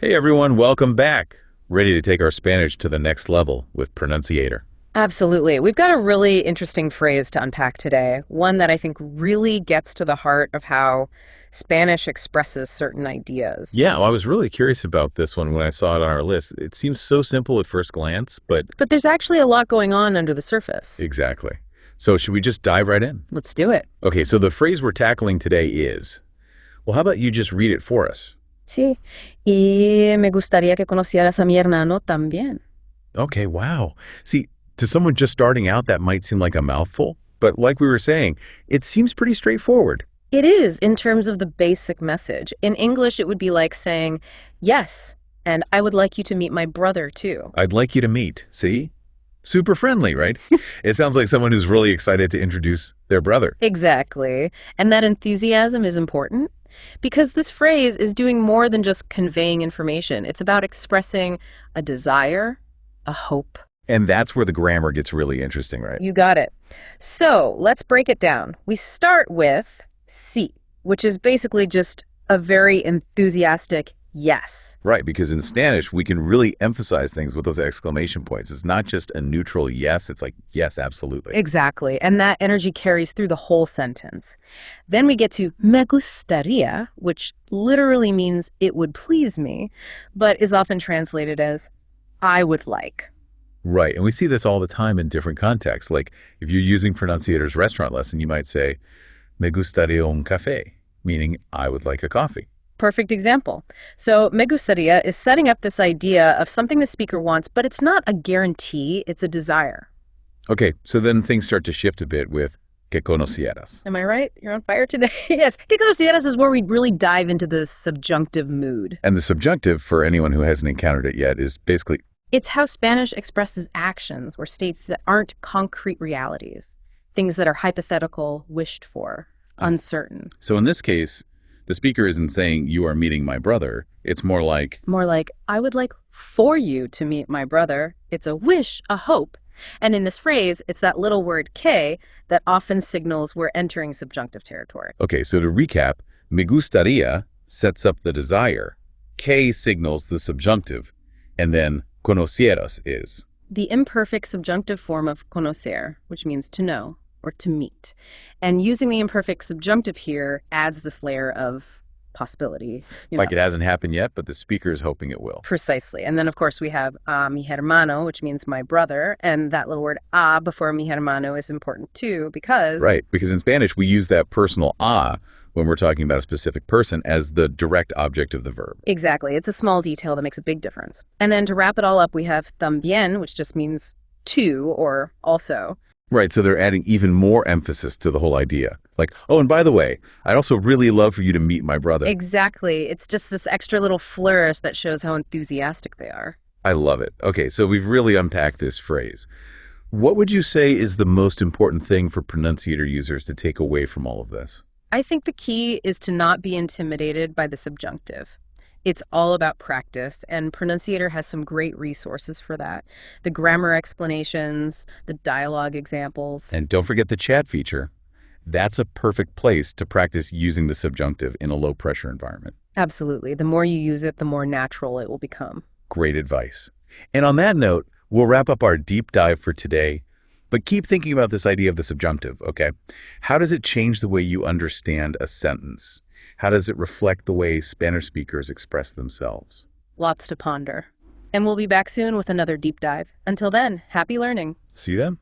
Hey everyone, welcome back. Ready to take our Spanish to the next level with Pronunciator. Absolutely. We've got a really interesting phrase to unpack today, one that I think really gets to the heart of how Spanish expresses certain ideas. Yeah, well, I was really curious about this one when I saw it on our list. It seems so simple at first glance, but But there's actually a lot going on under the surface. exactly. So should we just dive right in? Let's do it. Okay, so the phrase we're tackling today is, well, how about you just read it for us? Sí. Y me gustaría que conocieras a mi hermano también. Okay, wow. See, to someone just starting out, that might seem like a mouthful, but like we were saying, it seems pretty straightforward. It is in terms of the basic message. In English, it would be like saying, yes, and I would like you to meet my brother too. I'd like you to meet, see? Super friendly, right? It sounds like someone who's really excited to introduce their brother. Exactly. And that enthusiasm is important because this phrase is doing more than just conveying information. It's about expressing a desire, a hope. And that's where the grammar gets really interesting, right? You got it. So let's break it down. We start with sí, which is basically just a very enthusiastic yes. Right, because in Spanish, we can really emphasize things with those exclamation points. It's not just a neutral yes, it's like, yes, absolutely. Exactly. And that energy carries through the whole sentence. Then we get to me gustaría, which literally means it would please me, but is often translated as I would like. Right, and we see this all the time in different contexts. Like if you're using Pronunciator's restaurant lesson, you might say, me gustaría un café, meaning I would like a coffee. Perfect example. So me gustaría is setting up this idea of something the speaker wants, but it's not a guarantee, it's a desire. Okay, so then things start to shift a bit with que conocieras. Am I right? You're on fire today? Yes. Que conocieras is where we really dive into the subjunctive mood. And the subjunctive, for anyone who hasn't encountered it yet, is basically It's how Spanish expresses actions or states that aren't concrete realities, things that are hypothetical, wished for, uncertain. so in this case, the speaker isn't saying you are meeting my brother. It's more like, More like, I would like for you to meet my brother. It's a wish, a hope. And in this phrase, it's that little word que that often signals we're entering subjunctive territory. okay, so to recap, me gustaría sets up the desire, que signals the subjunctive, and then conocieras is. The imperfect subjunctive form of conocer, which means to know or to meet. And using the imperfect subjunctive here adds this layer of possibility. Like it hasn't happened yet, but the speaker is hoping it will. Precisely. And then, of course, we have mi hermano, which means my brother. And that little word before mi hermano is important, too, because... Right, because in Spanish, we use that personal when we're talking about a specific person as the direct object of the verb. Exactly. It's a small detail that makes a big difference. And then to wrap it all up, we have también, which just means to or also. Right, so they're adding even more emphasis to the whole idea. Like, oh, and by the way, I'd also really love for you to meet my brother. Exactly. It's just this extra little flourish that shows how enthusiastic they are. I love it. Okay, so we've really unpacked this phrase. What would you say is the most important thing for pronunciator users to take away from all of this? I think the key is to not be intimidated by the subjunctive. It's all about practice, and Pronunciator has some great resources for that. The grammar explanations, the dialogue examples. And don't forget the chat feature. That's a perfect place to practice using the subjunctive in a low-pressure environment. Absolutely. The more you use it, the more natural it will become. Great advice. And on that note, we'll wrap up our deep dive for today. But keep thinking about this idea of the subjunctive, okay? How does it change the way you understand a sentence? How does it reflect the way Spanish speakers express themselves? Lots to ponder. And we'll be back soon with another deep dive. Until then, happy learning. See them?